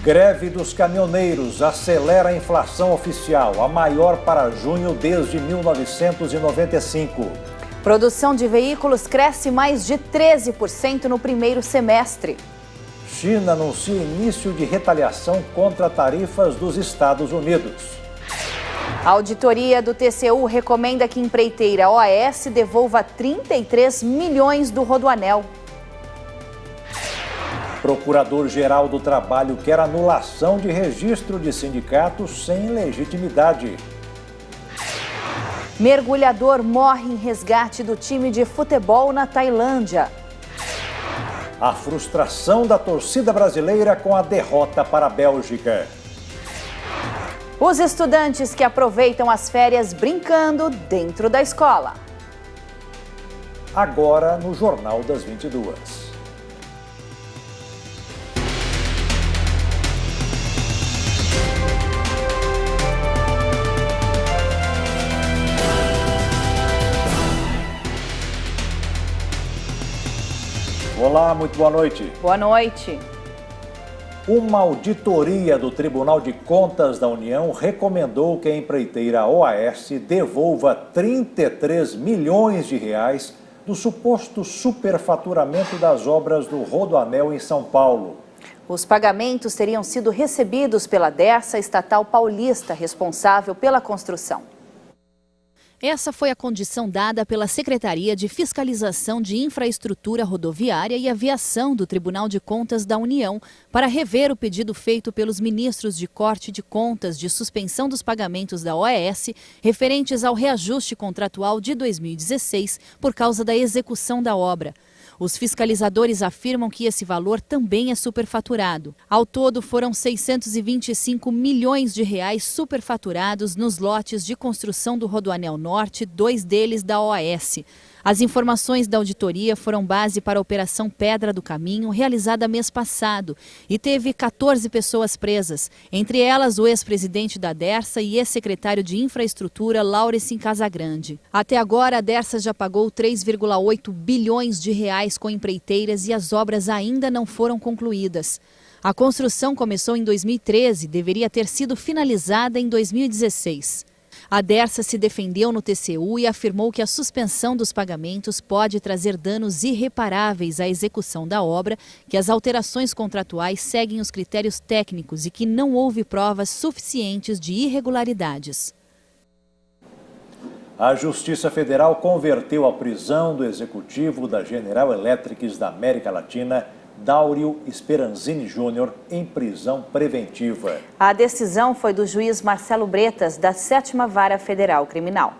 Greve dos caminhoneiros acelera a inflação oficial, a maior para junho desde 1995. Produção de veículos cresce mais de 13% no primeiro semestre. China anuncia início de retaliação contra tarifas dos Estados Unidos. A auditoria do TCU recomenda que a empreiteira OAS devolva 33 milhões do Rodoanel. Procurador-Geral do Trabalho quer anulação de registro de sindicatos sem legitimidade. Mergulhador morre em resgate do time de futebol na Tailândia. A frustração da torcida brasileira com a derrota para a Bélgica. Os estudantes que aproveitam as férias brincando dentro da escola. Agora no Jornal das 22. Olá, muito boa noite. Boa noite. Uma auditoria do Tribunal de Contas da União recomendou que a empreiteira OAS devolva 33 milhões de reais do suposto superfaturamento das obras do Rodoanel em São Paulo. Os pagamentos teriam sido recebidos pela Dersa Estatal Paulista, responsável pela construção. Essa foi a condição dada pela Secretaria de Fiscalização de Infraestrutura Rodoviária e Aviação do Tribunal de Contas da União para rever o pedido feito pelos ministros de Corte de Contas de suspensão dos pagamentos da OAS referentes ao reajuste contratual de 2016 por causa da execução da obra. Os fiscalizadores afirmam que esse valor também é superfaturado. Ao todo, foram 625 milhões de reais superfaturados nos lotes de construção do Rodoanel Norte, 2 deles da OAS. As informações da auditoria foram base para a Operação Pedra do Caminho, realizada mês passado, e teve 14 pessoas presas, entre elas o ex-presidente da Dersa e ex-secretário de Infraestrutura, Laurecin Casagrande. Até agora, a Dersa já pagou 3,8 bilhões de reais com empreiteiras e as obras ainda não foram concluídas. A construção começou em 2013 e deveria ter sido finalizada em 2016. A Dersa se defendeu no TCU e afirmou que a suspensão dos pagamentos pode trazer danos irreparáveis à execução da obra, que as alterações contratuais seguem os critérios técnicos e que não houve provas suficientes de irregularidades. A Justiça Federal converteu a prisão do executivo da General Electric da América Latina, Dáurio Speranzini Júnior, em prisão preventiva. A decisão foi do juiz Marcelo Bretas, da 7ª Vara Federal Criminal.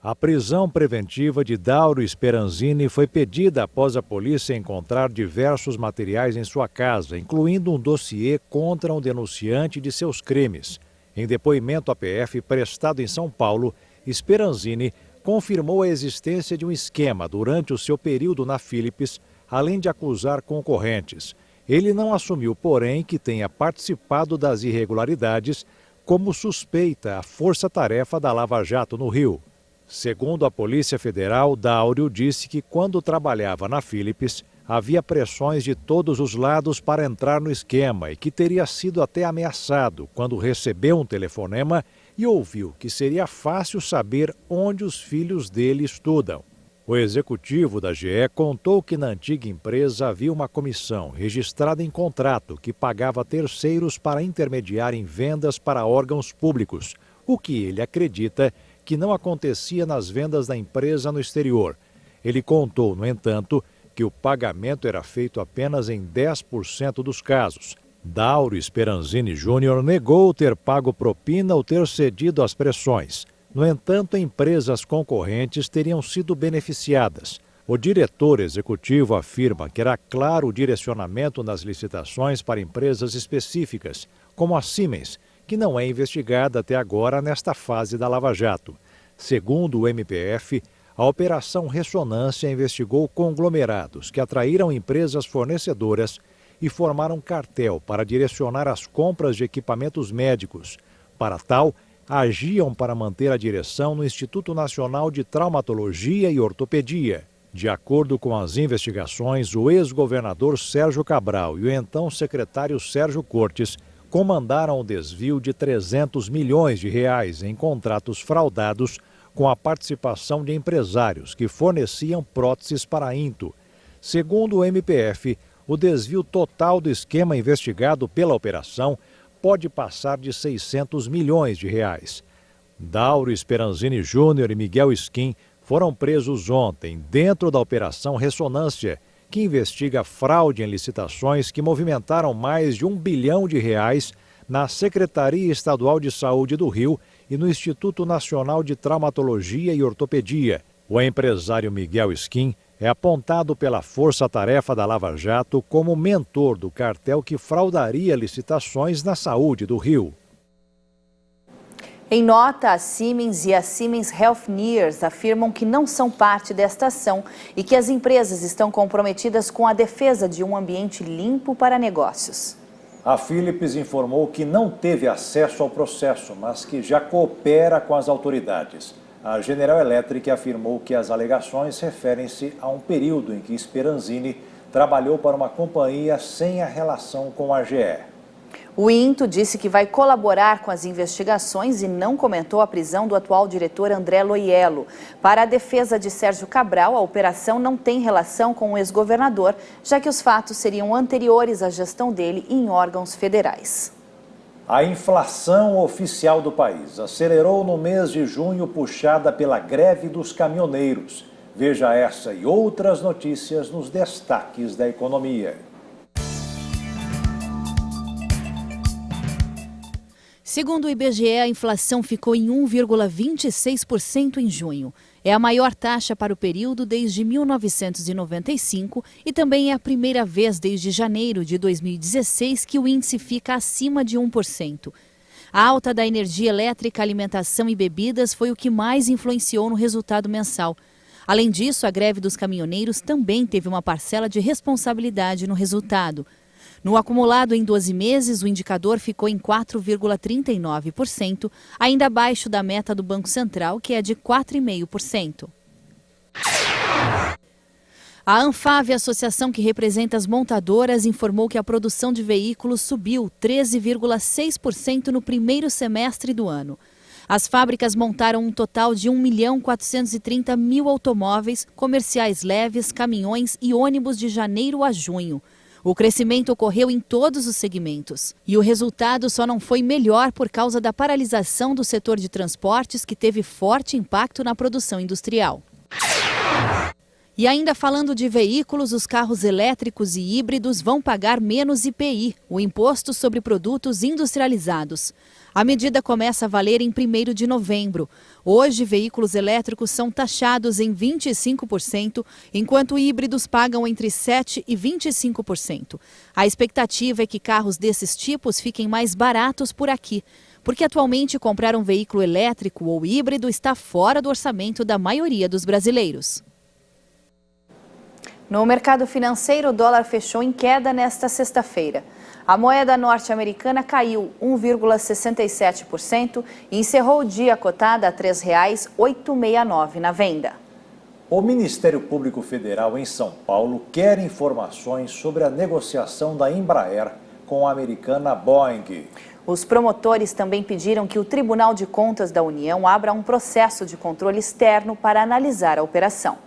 A prisão preventiva de Dáurio Speranzini foi pedida após a polícia encontrar diversos materiais em sua casa, incluindo um dossiê contra um denunciante de seus crimes. Em depoimento à PF prestado em São Paulo, Speranzini confirmou a existência de um esquema durante o seu período na Philips, além de acusar concorrentes. Ele não assumiu, porém, que tenha participado das irregularidades como suspeita a força-tarefa da Lava Jato no Rio. Segundo a Polícia Federal, Dáurio disse que quando trabalhava na Philips, havia pressões de todos os lados para entrar no esquema e que teria sido até ameaçado quando recebeu um telefonema e ouviu que seria fácil saber onde os filhos dele estudam. O executivo da GE contou que na antiga empresa havia uma comissão registrada em contrato que pagava terceiros para intermediar em vendas para órgãos públicos, o que ele acredita que não acontecia nas vendas da empresa no exterior. Ele contou, no entanto, que o pagamento era feito apenas em 10% dos casos. Dáurio Speranzini Júnior negou ter pago propina ou ter cedido às pressões. No entanto, empresas concorrentes teriam sido beneficiadas. O diretor executivo afirma que era claro o direcionamento nas licitações para empresas específicas, como a Siemens, que não é investigada até agora nesta fase da Lava Jato. Segundo o MPF, a Operação Ressonância investigou conglomerados que atraíram empresas fornecedoras e formaram cartel para direcionar as compras de equipamentos médicos. Para tal, agiam para manter a direção no Instituto Nacional de Traumatologia e Ortopedia. De acordo com as investigações, o ex-governador Sérgio Cabral e o então secretário Sérgio Cortes comandaram o desvio de 300 milhões de reais em contratos fraudados com a participação de empresários que forneciam próteses para a Into. Segundo o MPF, o desvio total do esquema investigado pela operação pode passar de 600 milhões de reais. Dauro Speranzini Júnior e Miguel Skin foram presos ontem dentro da Operação Ressonância, que investiga fraude em licitações que movimentaram mais de R$1 bilhão na Secretaria Estadual de Saúde do Rio e no Instituto Nacional de Traumatologia e Ortopedia. O empresário Miguel Skin é apontado pela Força-Tarefa da Lava Jato como mentor do cartel que fraudaria licitações na saúde do Rio. Em nota, a Siemens e a Siemens Healthineers afirmam que não são parte desta ação e que as empresas estão comprometidas com a defesa de um ambiente limpo para negócios. A Philips informou que não teve acesso ao processo, mas que já coopera com as autoridades. A General Electric afirmou que as alegações referem-se a um período em que Speranzini trabalhou para uma companhia sem a relação com a GE. O INTO disse que vai colaborar com as investigações e não comentou a prisão do atual diretor André Loiello. Para a defesa de Sérgio Cabral, a operação não tem relação com o ex-governador, já que os fatos seriam anteriores à gestão dele em órgãos federais. A inflação oficial do país acelerou no mês de junho, puxada pela greve dos caminhoneiros. Veja essa e outras notícias nos destaques da economia. Segundo o IBGE, a inflação ficou em 1,26% em junho. É a maior taxa para o período desde 1995 e também é a primeira vez desde janeiro de 2016 que o índice fica acima de 1%. A alta da energia elétrica, alimentação e bebidas foi o que mais influenciou no resultado mensal. Além disso, a greve dos caminhoneiros também teve uma parcela de responsabilidade no resultado. No acumulado em 12 meses, o indicador ficou em 4,39%, ainda abaixo da meta do Banco Central, que é de 4,5%. A Anfave, associação que representa as montadoras, informou que a produção de veículos subiu 13,6% no primeiro semestre do ano. As fábricas montaram um total de 1.430.000 automóveis, comerciais leves, caminhões e ônibus de janeiro a junho. O crescimento ocorreu em todos os segmentos. E o resultado só não foi melhor por causa da paralisação do setor de transportes, que teve forte impacto na produção industrial. E ainda falando de veículos, os carros elétricos e híbridos vão pagar menos IPI, o Imposto sobre Produtos Industrializados. A medida começa a valer em 1º de novembro. Hoje, veículos elétricos são taxados em 25%, enquanto híbridos pagam entre 7% e 25%. A expectativa é que carros desses tipos fiquem mais baratos por aqui, porque atualmente comprar um veículo elétrico ou híbrido está fora do orçamento da maioria dos brasileiros. No mercado financeiro, o dólar fechou em queda nesta sexta-feira. A moeda norte-americana caiu 1,67% e encerrou o dia cotada a R$ 3,869 na venda. O Ministério Público Federal em São Paulo quer informações sobre a negociação da Embraer com a americana Boeing. Os promotores também pediram que o Tribunal de Contas da União abra um processo de controle externo para analisar a operação.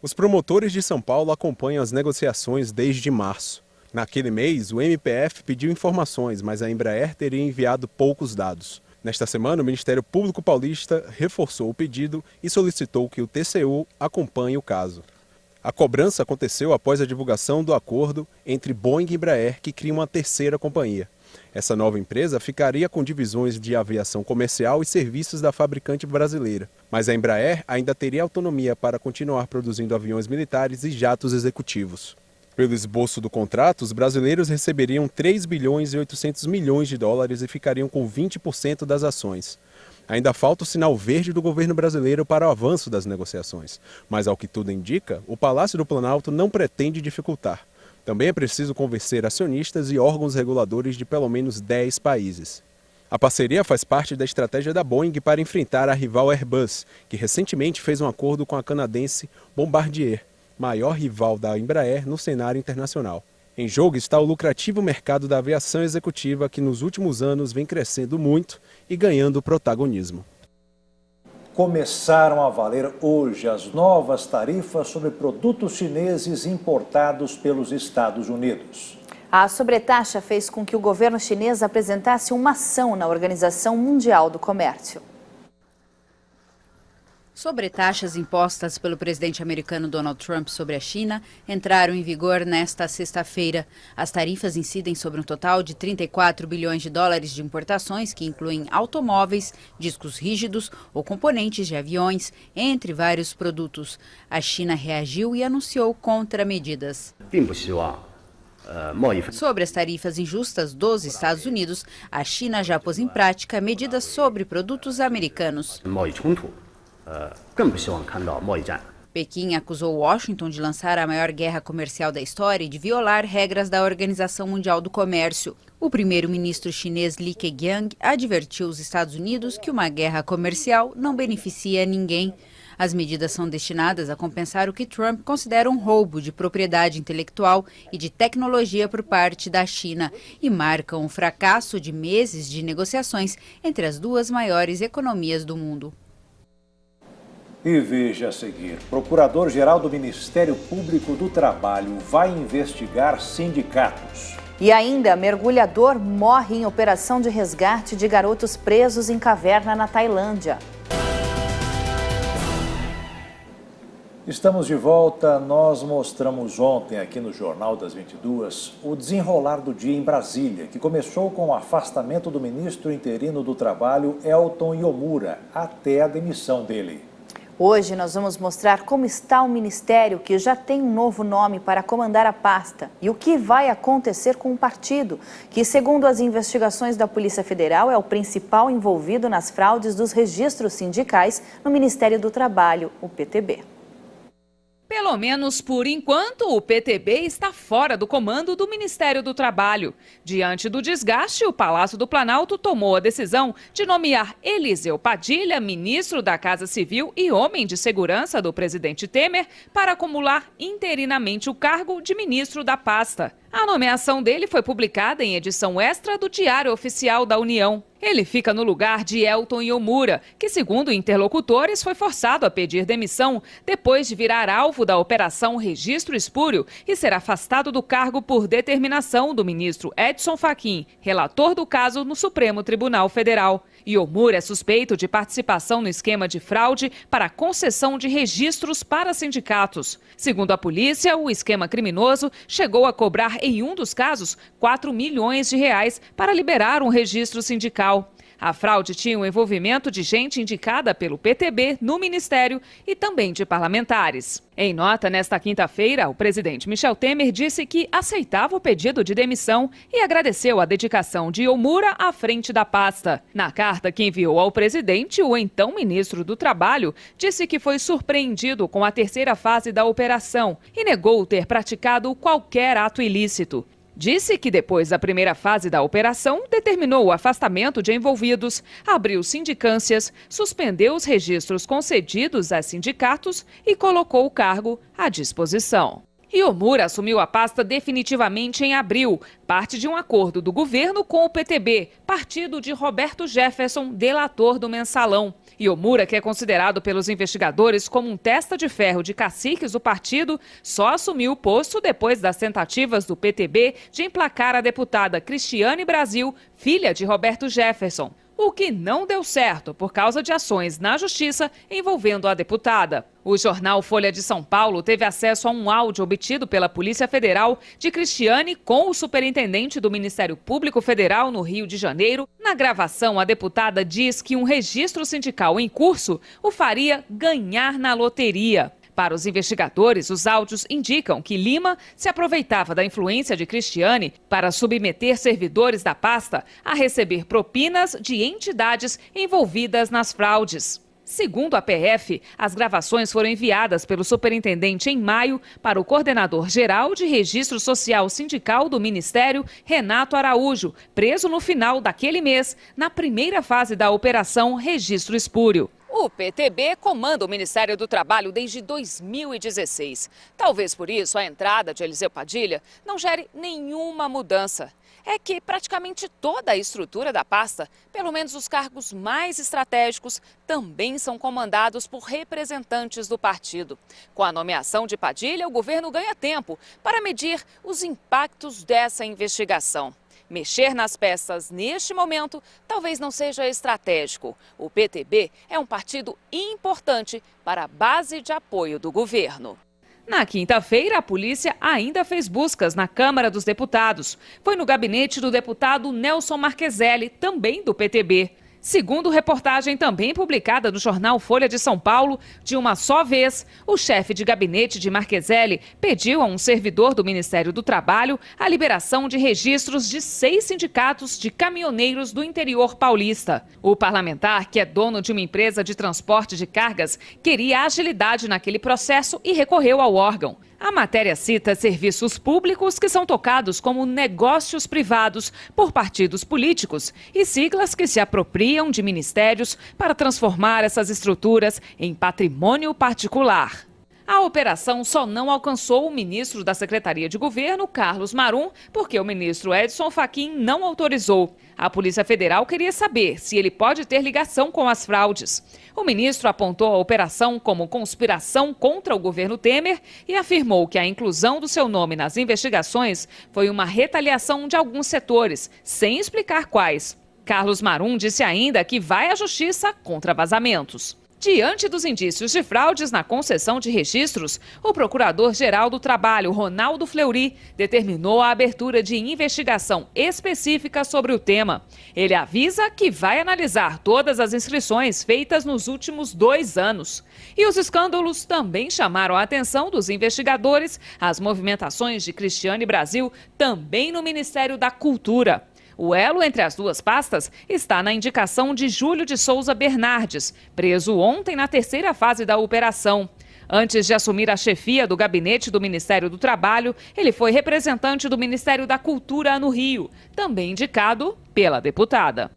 Os promotores de São Paulo acompanham as negociações desde março. Naquele mês, o MPF pediu informações, mas a Embraer teria enviado poucos dados. Nesta semana, o Ministério Público Paulista reforçou o pedido e solicitou que o TCU acompanhe o caso. A cobrança aconteceu após a divulgação do acordo entre Boeing e Embraer, que cria uma terceira companhia. Essa nova empresa ficaria com divisões de aviação comercial e serviços da fabricante brasileira. Mas a Embraer ainda teria autonomia para continuar produzindo aviões militares e jatos executivos. Pelo esboço do contrato, os brasileiros receberiam 3 bilhões e 800 milhões de dólares e ficariam com 20% das ações. Ainda falta o sinal verde do governo brasileiro para o avanço das negociações, mas ao que tudo indica, o Palácio do Planalto não pretende dificultar. Também é preciso convencer acionistas e órgãos reguladores de pelo menos 10 países. A parceria faz parte da estratégia da Boeing para enfrentar a rival Airbus, que recentemente fez um acordo com a canadense Bombardier, maior rival da Embraer no cenário internacional. Em jogo está o lucrativo mercado da aviação executiva, que nos últimos anos vem crescendo muito e ganhando protagonismo. Começaram a valer hoje as novas tarifas sobre produtos chineses importados pelos Estados Unidos. A sobretaxa fez com que o governo chinês apresentasse uma ação na Organização Mundial do Comércio. Sobretaxas impostas pelo presidente americano Donald Trump sobre a China entraram em vigor nesta sexta-feira. As tarifas incidem sobre um total de 34 bilhões de dólares de importações, que incluem automóveis, discos rígidos ou componentes de aviões, entre vários produtos. A China reagiu e anunciou contramedidas. Sobre as tarifas injustas dos Estados Unidos, a China já pôs em prática medidas sobre produtos americanos. Pequim acusou Washington de lançar a maior guerra comercial da história e de violar regras da Organização Mundial do Comércio. O primeiro-ministro chinês Li Keqiang advertiu os Estados Unidos que uma guerra comercial não beneficia ninguém. As medidas são destinadas a compensar o que Trump considera um roubo de propriedade intelectual e de tecnologia por parte da China e marcam um fracasso de meses de negociações entre as duas maiores economias do mundo. E veja a seguir, Procurador-Geral do Ministério Público do Trabalho vai investigar sindicatos. E ainda, mergulhador morre em operação de resgate de garotos presos em caverna na Tailândia. Estamos de volta. Nós mostramos ontem aqui no Jornal das 22 o desenrolar do dia em Brasília, que começou com o afastamento do ministro interino do Trabalho, Elton Iomura, até a demissão dele. Hoje nós vamos mostrar como está o ministério, que já tem um novo nome para comandar a pasta, e o que vai acontecer com o partido, que, segundo as investigações da Polícia Federal, é o principal envolvido nas fraudes dos registros sindicais no Ministério do Trabalho, o PTB. Pelo menos por enquanto, o PTB está fora do comando do Ministério do Trabalho. Diante do desgaste, o Palácio do Planalto tomou a decisão de nomear Eliseu Padilha, ministro da Casa Civil e homem de segurança do presidente Temer, para acumular interinamente o cargo de ministro da pasta. A nomeação dele foi publicada em edição extra do Diário Oficial da União. Ele fica no lugar de Elton Iomura, que, segundo interlocutores, foi forçado a pedir demissão depois de virar alvo da Operação Registro Espúrio e ser afastado do cargo por determinação do ministro Edson Fachin, relator do caso no Supremo Tribunal Federal. Iomura é suspeito de participação no esquema de fraude para concessão de registros para sindicatos. Segundo a polícia, o esquema criminoso chegou a cobrar, em um dos casos, 4 milhões de reais para liberar um registro sindical. A fraude tinha o envolvimento de gente indicada pelo PTB no Ministério e também de parlamentares. Em nota, nesta quinta-feira, o presidente Michel Temer disse que aceitava o pedido de demissão e agradeceu a dedicação de Iomura à frente da pasta. Na carta que enviou ao presidente, o então ministro do Trabalho disse que foi surpreendido com a terceira fase da operação e negou ter praticado qualquer ato ilícito. Disse que depois da primeira fase da operação, determinou o afastamento de envolvidos, abriu sindicâncias, suspendeu os registros concedidos a sindicatos e colocou o cargo à disposição. Iomura assumiu a pasta definitivamente em abril, parte de um acordo do governo com o PTB, partido de Roberto Jefferson, delator do Mensalão. Iomura, que é considerado pelos investigadores como um testa de ferro de caciques do partido, só assumiu o posto depois das tentativas do PTB de emplacar a deputada Cristiane Brasil, filha de Roberto Jefferson. O que não deu certo por causa de ações na justiça envolvendo a deputada. O jornal Folha de São Paulo teve acesso a um áudio obtido pela Polícia Federal de Cristiane com o superintendente do Ministério Público Federal no Rio de Janeiro. Na gravação, a deputada diz que um registro sindical em curso o faria ganhar na loteria. Para os investigadores, os áudios indicam que Lima se aproveitava da influência de Cristiane para submeter servidores da pasta a receber propinas de entidades envolvidas nas fraudes. Segundo a PF, as gravações foram enviadas pelo superintendente em maio para o coordenador-geral de Registro Social Sindical do Ministério, Renato Araújo, preso no final daquele mês, na primeira fase da Operação Registro Espúrio. O PTB comanda o Ministério do Trabalho desde 2016. Talvez por isso a entrada de Eliseu Padilha não gere nenhuma mudança. É que praticamente toda a estrutura da pasta, pelo menos os cargos mais estratégicos, também são comandados por representantes do partido. Com a nomeação de Padilha, o governo ganha tempo para medir os impactos dessa investigação. Mexer nas peças neste momento talvez não seja estratégico. O PTB é um partido importante para a base de apoio do governo. Na quinta-feira, a polícia ainda fez buscas na Câmara dos Deputados. Foi no gabinete do deputado Nelson Marqueselli, também do PTB. Segundo reportagem também publicada no jornal Folha de São Paulo, de uma só vez, o chefe de gabinete de Marqueselli pediu a um servidor do Ministério do Trabalho a liberação de registros de 6 sindicatos de caminhoneiros do interior paulista. O parlamentar, que é dono de uma empresa de transporte de cargas, queria agilidade naquele processo e recorreu ao órgão. A matéria cita serviços públicos que são tocados como negócios privados por partidos políticos e siglas que se apropriam de ministérios para transformar essas estruturas em patrimônio particular. A operação só não alcançou o ministro da Secretaria de Governo, Carlos Marum, porque o ministro Edson Fachin não autorizou. A Polícia Federal queria saber se ele pode ter ligação com as fraudes. O ministro apontou a operação como conspiração contra o governo Temer e afirmou que a inclusão do seu nome nas investigações foi uma retaliação de alguns setores, sem explicar quais. Carlos Marum disse ainda que vai à justiça contra vazamentos. Diante dos indícios de fraudes na concessão de registros, o Procurador-Geral do Trabalho, Ronaldo Fleury, determinou a abertura de investigação específica sobre o tema. Ele avisa que vai analisar todas as inscrições feitas nos últimos 2 anos. E os escândalos também chamaram a atenção dos investigadores às movimentações de Cristiane Brasil, também no Ministério da Cultura. O elo entre as duas pastas está na indicação de Júlio de Souza Bernardes, preso ontem na 3ª fase da operação. Antes de assumir a chefia do gabinete do Ministério do Trabalho, ele foi representante do Ministério da Cultura no Rio, também indicado pela deputada.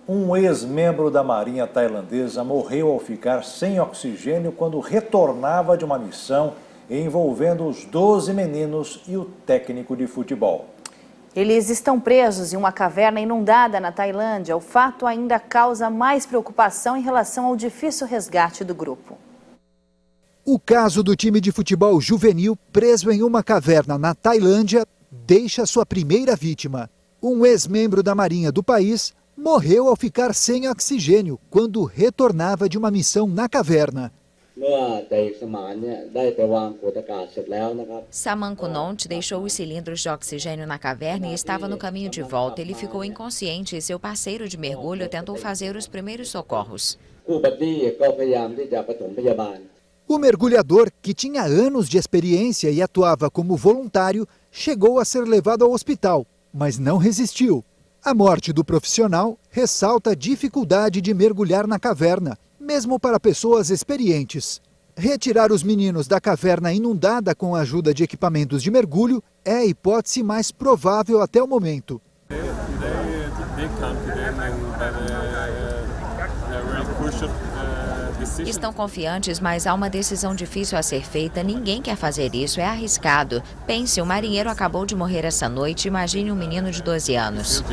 Um ex-membro da Marinha tailandesa morreu ao ficar sem oxigênio quando retornava de uma missão envolvendo os 12 meninos e o técnico de futebol. Eles estão presos em uma caverna inundada na Tailândia. O fato ainda causa mais preocupação em relação ao difícil resgate do grupo. O caso do time de futebol juvenil preso em uma caverna na Tailândia deixa sua primeira vítima. Um ex-membro da Marinha do país morreu ao ficar sem oxigênio quando retornava de uma missão na caverna. Saman Kunont deixou os cilindros de oxigênio na caverna e estava no caminho de volta. Ele ficou inconsciente e seu parceiro de mergulho tentou fazer os primeiros socorros. O mergulhador, que tinha anos de experiência e atuava como voluntário, chegou a ser levado ao hospital, mas não resistiu. A morte do profissional ressalta a dificuldade de mergulhar na caverna, mesmo para pessoas experientes. Retirar os meninos da caverna inundada com a ajuda de equipamentos de mergulho é a hipótese mais provável até o momento. Estão confiantes, mas há uma decisão difícil a ser feita. Ninguém quer fazer isso, é arriscado. Pense, um marinheiro acabou de morrer essa noite. Imagine um menino de 12 anos.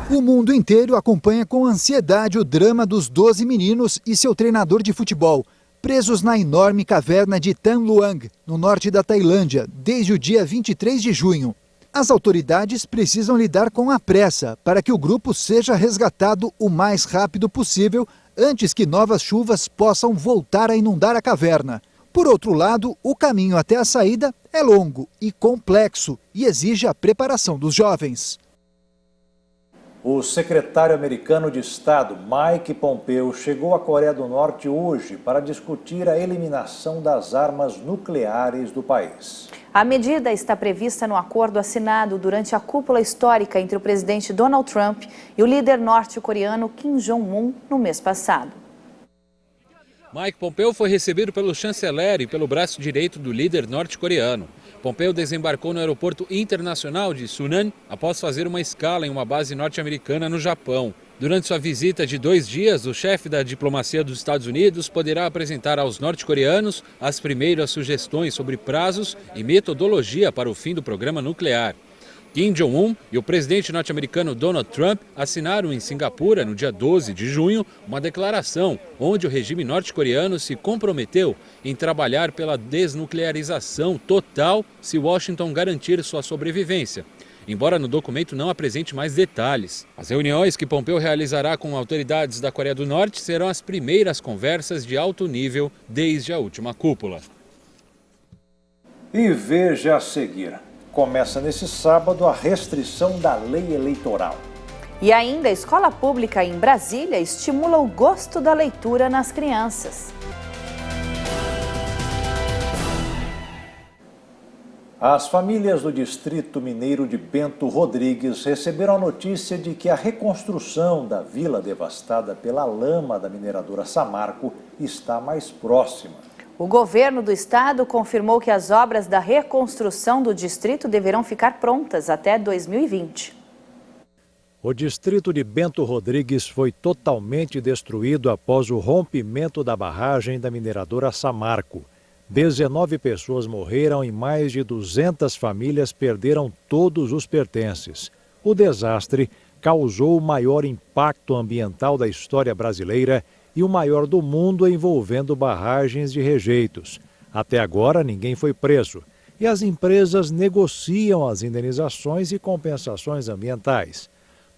O mundo inteiro acompanha com ansiedade o drama dos 12 meninos e seu treinador de futebol, presos na enorme caverna de Tham Luang, no norte da Tailândia, desde o dia 23 de junho. As autoridades precisam lidar com a pressa para que o grupo seja resgatado o mais rápido possível antes que novas chuvas possam voltar a inundar a caverna. Por outro lado, o caminho até a saída é longo e complexo e exige a preparação dos jovens. O secretário americano de Estado, Mike Pompeo, chegou à Coreia do Norte hoje para discutir a eliminação das armas nucleares do país. A medida está prevista no acordo assinado durante a cúpula histórica entre o presidente Donald Trump e o líder norte-coreano Kim Jong-un no mês passado. Mike Pompeo foi recebido pelo chanceler e pelo braço direito do líder norte-coreano. Pompeo desembarcou no aeroporto internacional de Sunan após fazer uma escala em uma base norte-americana no Japão. Durante sua visita de 2 dias, o chefe da diplomacia dos Estados Unidos poderá apresentar aos norte-coreanos as primeiras sugestões sobre prazos e metodologia para o fim do programa nuclear. Kim Jong-un e o presidente norte-americano Donald Trump assinaram em Singapura, no dia 12 de junho, uma declaração onde o regime norte-coreano se comprometeu em trabalhar pela desnuclearização total se Washington garantir sua sobrevivência, embora no documento não apresente mais detalhes. As reuniões que Pompeo realizará com autoridades da Coreia do Norte serão as primeiras conversas de alto nível desde a última cúpula. E veja a seguir. Começa nesse sábado a restrição da lei eleitoral. E ainda a escola pública em Brasília estimula o gosto da leitura nas crianças. As famílias do Distrito Mineiro de Bento Rodrigues receberam a notícia de que a reconstrução da vila devastada pela lama da mineradora Samarco está mais próxima. O governo do estado confirmou que as obras da reconstrução do distrito deverão ficar prontas até 2020. O distrito de Bento Rodrigues foi totalmente destruído após o rompimento da barragem da mineradora Samarco. 19 pessoas morreram e mais de 200 famílias perderam todos os pertences. O desastre causou o maior impacto ambiental da história brasileira e o maior do mundo envolvendo barragens de rejeitos. Até agora, ninguém foi preso e as empresas negociam as indenizações e compensações ambientais.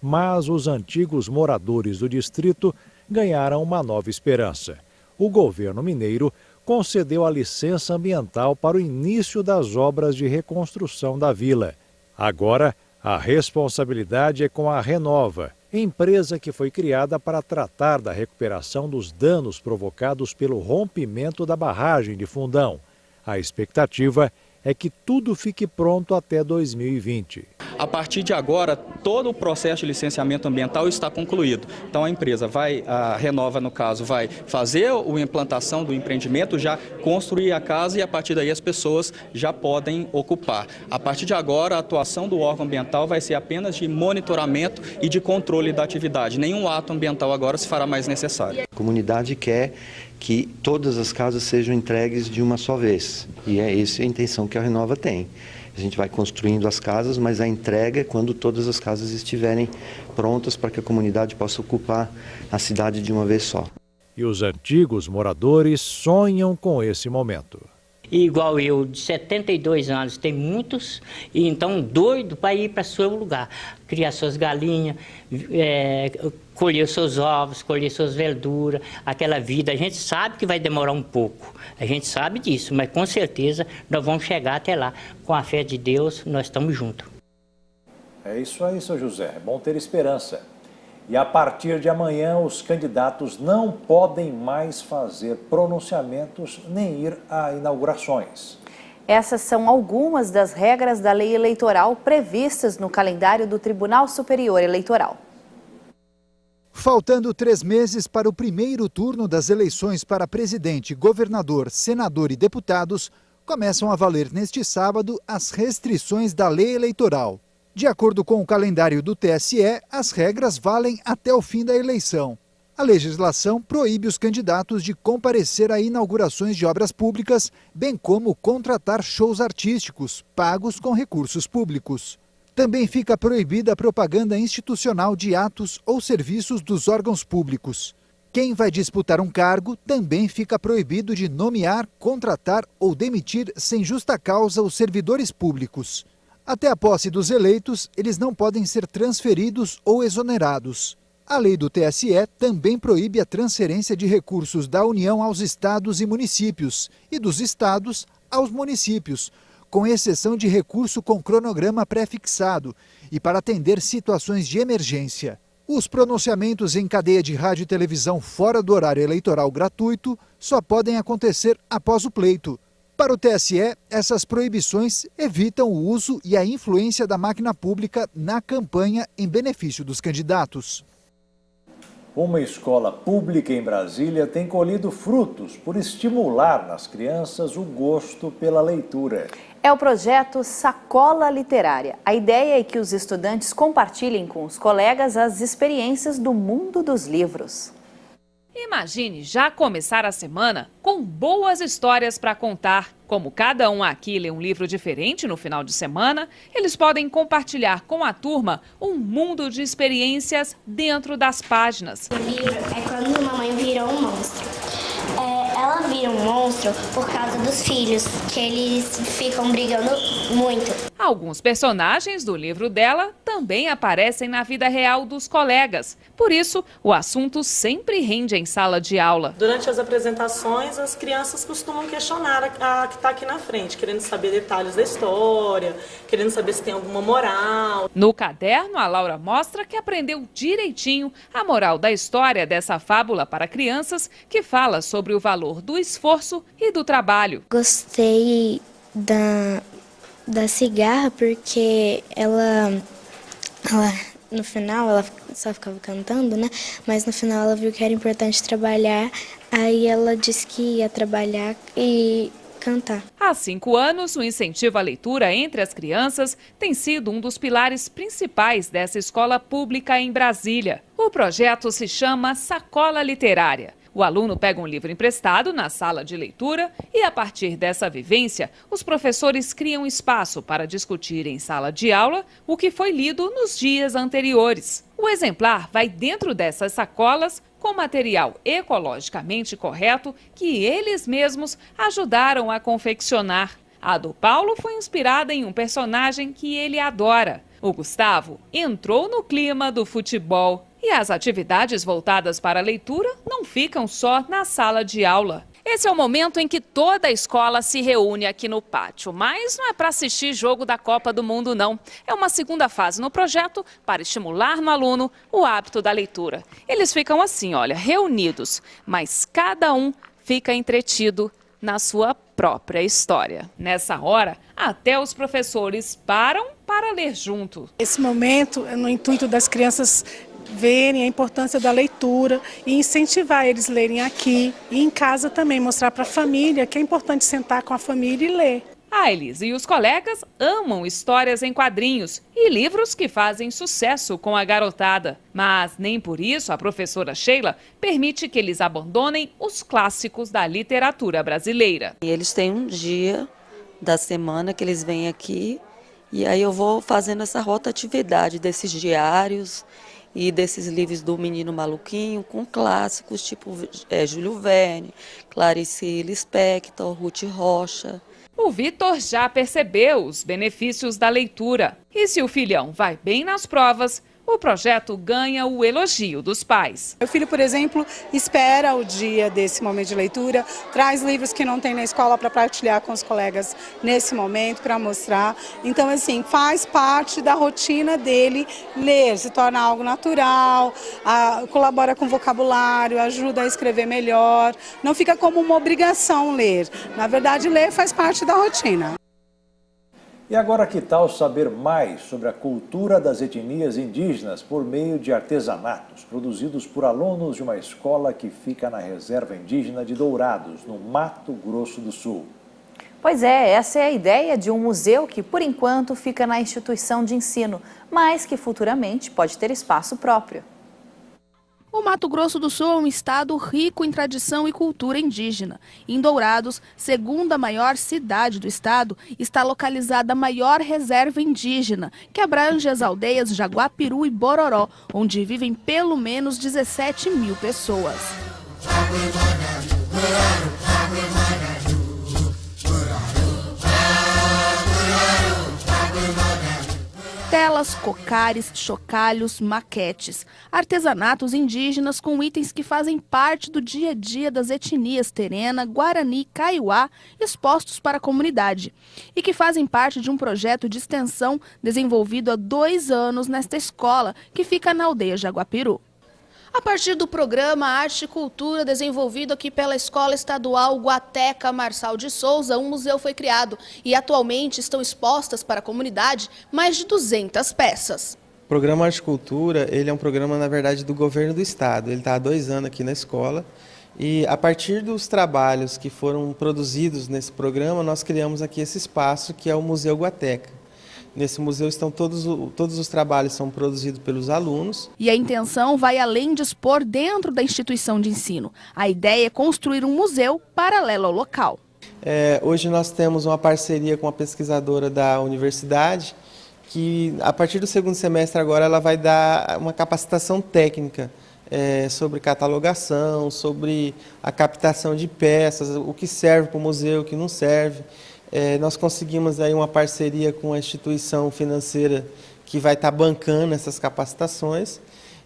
Mas os antigos moradores do distrito ganharam uma nova esperança. O governo mineiro concedeu a licença ambiental para o início das obras de reconstrução da vila. Agora, a responsabilidade é com a Renova, empresa que foi criada para tratar da recuperação dos danos provocados pelo rompimento da barragem de Fundão. A expectativa é que tudo fique pronto até 2020. A partir de agora, todo o processo de licenciamento ambiental está concluído. Então a empresa a Renova, no caso, vai fazer a implantação do empreendimento, já construir a casa e a partir daí as pessoas já podem ocupar. A partir de agora, a atuação do órgão ambiental vai ser apenas de monitoramento e de controle da atividade. Nenhum ato ambiental agora se fará mais necessário. A comunidade quer que todas as casas sejam entregues de uma só vez. E é essa a intenção que a Renova tem. A gente vai construindo as casas, mas a entrega é quando todas as casas estiverem prontas para que a comunidade possa ocupar a cidade de uma vez só. E os antigos moradores sonham com esse momento. Igual eu, de 72 anos, tem muitos, e então doido para ir para seu lugar. Criar suas galinhas, colher seus ovos, colher suas verduras, aquela vida. A gente sabe que vai demorar um pouco, a gente sabe disso, mas com certeza nós vamos chegar até lá. Com a fé de Deus, nós estamos juntos. É isso aí, seu José. É bom ter esperança. E a partir de amanhã, os candidatos não podem mais fazer pronunciamentos nem ir a inaugurações. Essas são algumas das regras da lei eleitoral previstas no calendário do Tribunal Superior Eleitoral. Faltando 3 meses para o primeiro turno das eleições para presidente, governador, senador e deputados, começam a valer neste sábado as restrições da lei eleitoral. De acordo com o calendário do TSE, as regras valem até o fim da eleição. A legislação proíbe os candidatos de comparecer a inaugurações de obras públicas, bem como contratar shows artísticos, pagos com recursos públicos. Também fica proibida a propaganda institucional de atos ou serviços dos órgãos públicos. Quem vai disputar um cargo também fica proibido de nomear, contratar ou demitir sem justa causa os servidores públicos. Até a posse dos eleitos, eles não podem ser transferidos ou exonerados. A lei do TSE também proíbe a transferência de recursos da União aos estados e municípios e dos estados aos municípios, com exceção de recurso com cronograma pré-fixado e para atender situações de emergência. Os pronunciamentos em cadeia de rádio e televisão fora do horário eleitoral gratuito só podem acontecer após o pleito. Para o TSE, essas proibições evitam o uso e a influência da máquina pública na campanha em benefício dos candidatos. Uma escola pública em Brasília tem colhido frutos por estimular nas crianças o gosto pela leitura. É o projeto Sacola Literária. A ideia é que os estudantes compartilhem com os colegas as experiências do mundo dos livros. Imagine já começar a semana com boas histórias para contar. Como cada um aqui lê um livro diferente no final de semana, eles podem compartilhar com a turma um mundo de experiências dentro das páginas. O livro é quando uma mãe virou um monstro. Ela vira um monstro por causa dos filhos, que eles ficam brigando muito. Alguns personagens do livro dela também aparecem na vida real dos colegas. Por isso, o assunto sempre rende em sala de aula. Durante as apresentações, as crianças costumam questionar a que está aqui na frente, querendo saber detalhes da história, querendo saber se tem alguma moral. No caderno, a Laura mostra que aprendeu direitinho a moral da história dessa fábula para crianças que fala sobre o valor do esforço e do trabalho. Gostei da cigarra porque ela no final ela só ficava cantando, né? Mas no final ela viu que era importante trabalhar, aí ela disse que ia trabalhar e cantar. Há 5 anos, o incentivo à leitura entre as crianças tem sido um dos pilares principais dessa escola pública em Brasília. O projeto se chama Sacola Literária. O aluno pega um livro emprestado na sala de leitura e, a partir dessa vivência, os professores criam espaço para discutir em sala de aula o que foi lido nos dias anteriores. O exemplar vai dentro dessas sacolas com material ecologicamente correto que eles mesmos ajudaram a confeccionar. A do Paulo foi inspirada em um personagem que ele adora. O Gustavo entrou no clima do futebol. E as atividades voltadas para a leitura não ficam só na sala de aula. Esse é o momento em que toda a escola se reúne aqui no pátio, mas não é para assistir jogo da Copa do Mundo, não. É uma segunda fase no projeto para estimular no aluno o hábito da leitura. Eles ficam assim, olha, reunidos, mas cada um fica entretido na sua própria história. Nessa hora, até os professores param para ler junto. Esse momento é no intuito das crianças verem a importância da leitura e incentivar eles a lerem aqui e em casa também, mostrar para a família que é importante sentar com a família e ler. A Elise e os colegas amam histórias em quadrinhos e livros que fazem sucesso com a garotada. Mas nem por isso a professora Sheila permite que eles abandonem os clássicos da literatura brasileira. Eles têm um dia da semana que eles vêm aqui e aí eu vou fazendo essa rotatividade desses diários e desses livros do Menino Maluquinho com clássicos tipo Júlio Verne, Clarice Lispector, Ruth Rocha. O Vitor já percebeu os benefícios da leitura. E se o filhão vai bem nas provas, o projeto ganha o elogio dos pais. Meu filho, por exemplo, espera o dia desse momento de leitura, traz livros que não tem na escola para partilhar com os colegas nesse momento, para mostrar. Então, assim, faz parte da rotina dele ler, se torna algo natural, colabora com o vocabulário, ajuda a escrever melhor. Não fica como uma obrigação ler. Na verdade, ler faz parte da rotina. E agora que tal saber mais sobre a cultura das etnias indígenas por meio de artesanatos produzidos por alunos de uma escola que fica na reserva indígena de Dourados, no Mato Grosso do Sul? Pois é, essa é a ideia de um museu que, por enquanto, fica na instituição de ensino, mas que futuramente pode ter espaço próprio. O Mato Grosso do Sul é um estado rico em tradição e cultura indígena. Em Dourados, segunda maior cidade do estado, está localizada a maior reserva indígena, que abrange as aldeias Jaguapiru e Bororó, onde vivem pelo menos 17 mil pessoas. telas, cocares, chocalhos, maquetes, artesanatos indígenas com itens que fazem parte do dia a dia das etnias Terena, Guarani, Kaiowá, expostos para a comunidade e que fazem parte de um projeto de extensão desenvolvido há 2 anos nesta escola que fica na aldeia Jaguapiru. A partir do programa Arte e Cultura, desenvolvido aqui pela Escola Estadual Guateca Marçal de Souza, um museu foi criado e atualmente estão expostas para a comunidade mais de 200 peças. O programa Arte e Cultura, ele é um programa, na verdade, do governo do estado. Ele está há 2 anos aqui na escola e, a partir dos trabalhos que foram produzidos nesse programa, nós criamos aqui esse espaço que é o Museu Guateca. Nesse museu estão todos os trabalhos são produzidos pelos alunos. E a intenção vai além de expor dentro da instituição de ensino. A ideia é construir um museu paralelo ao local. Hoje nós temos uma parceria com a pesquisadora da universidade, que a partir do 2º semestre agora ela vai dar uma capacitação técnica sobre catalogação, sobre a captação de peças, o que serve para o museu, o que não serve. Nós conseguimos aí uma parceria com a instituição financeira que vai estar bancando essas capacitações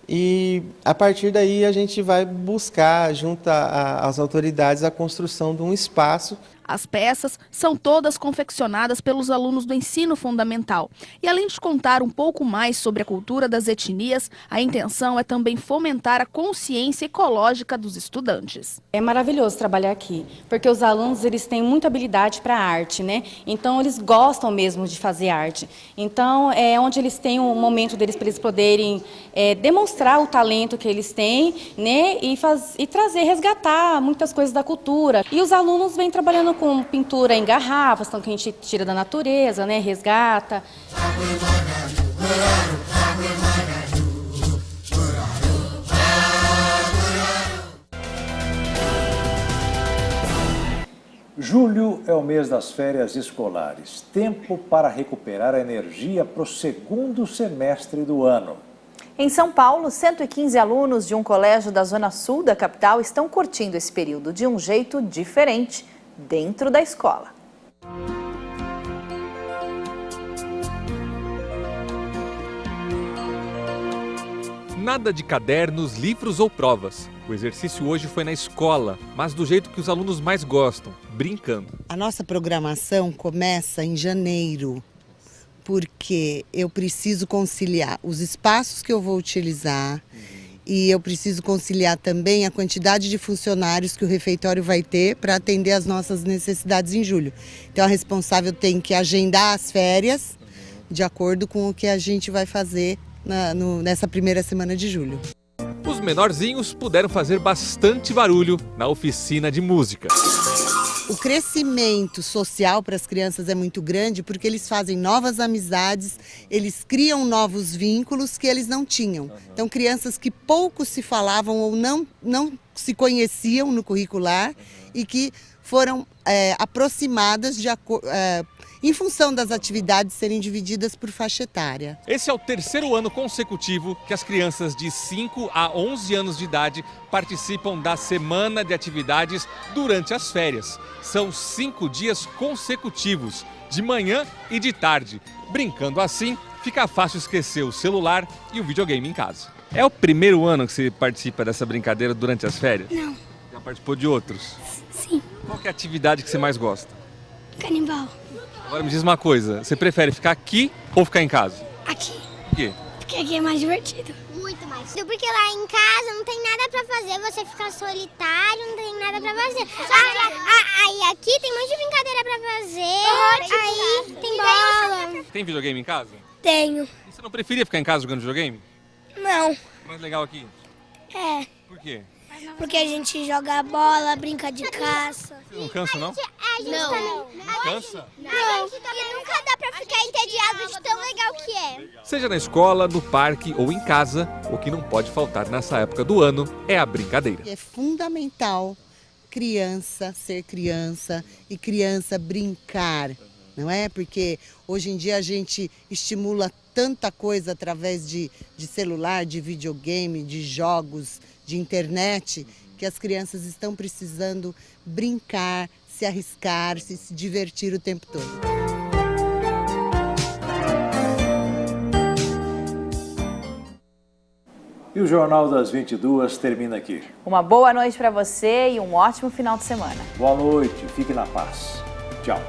e, a partir daí, a gente vai buscar, junto às autoridades, a construção de um espaço. As peças são todas confeccionadas pelos alunos do ensino fundamental. E além de contar um pouco mais sobre a cultura das etnias, a intenção é também fomentar a consciência ecológica dos estudantes. É maravilhoso trabalhar aqui, porque os alunos eles têm muita habilidade para a arte, né? Então eles gostam mesmo de fazer arte. Então é onde eles têm um momento deles para eles poderem demonstrar o talento que eles têm, né? E trazer, resgatar muitas coisas da cultura. E os alunos vêm trabalhando com pintura em garrafas, então que a gente tira da natureza, né, resgata. Julho é o mês das férias escolares, tempo para recuperar a energia para o 2º semestre do ano. Em São Paulo, 115 alunos de um colégio da zona sul da capital estão curtindo esse período de um jeito diferente, dentro da escola. Nada de cadernos, livros ou provas. O exercício hoje foi na escola, mas do jeito que os alunos mais gostam, brincando. A nossa programação começa em janeiro, porque eu preciso conciliar os espaços que eu vou utilizar, e eu preciso conciliar também a quantidade de funcionários que o refeitório vai ter para atender às nossas necessidades em julho. Então a responsável tem que agendar as férias de acordo com o que a gente vai fazer nessa primeira semana de julho. Os menorzinhos puderam fazer bastante barulho na oficina de música. O crescimento social para as crianças é muito grande porque eles fazem novas amizades, eles criam novos vínculos que eles não tinham. Então, crianças que pouco se falavam ou não se conheciam no curricular e que foram aproximadas em função das atividades serem divididas por faixa etária. Esse é o 3º ano consecutivo que as crianças de 5 a 11 anos de idade participam da semana de atividades durante as férias. São 5 dias consecutivos, de manhã e de tarde. Brincando assim, fica fácil esquecer o celular e o videogame em casa. É o 1º ano que você participa dessa brincadeira durante as férias? Não. Já participou de outros? Sim. Qual que é a atividade que você mais gosta? Canibal. Agora me diz uma coisa, você prefere ficar aqui ou ficar em casa? Aqui. Por quê? Porque aqui é mais divertido. Muito mais. Porque lá em casa não tem nada pra fazer, você fica solitário, não tem nada pra fazer. Aí aqui tem um monte de brincadeira pra fazer, aí tem bola. Tem videogame em casa? Tenho. E você não preferia ficar em casa jogando videogame? Não. Mais legal aqui? É. Por quê? Porque a gente joga bola, brinca de caça. Você não cansa, não? Não. Cansa? Não. E nunca dá pra ficar entediado de tão legal que é. Seja na escola, no parque ou em casa, o que não pode faltar nessa época do ano é a brincadeira. É fundamental criança ser criança e criança brincar, não é? Porque hoje em dia a gente estimula tanta coisa através de celular, de videogame, de jogos, de internet, que as crianças estão precisando brincar, se arriscar, se divertir o tempo todo. E o Jornal das 22 termina aqui. Uma boa noite para você e um ótimo final de semana. Boa noite, fique na paz. Tchau.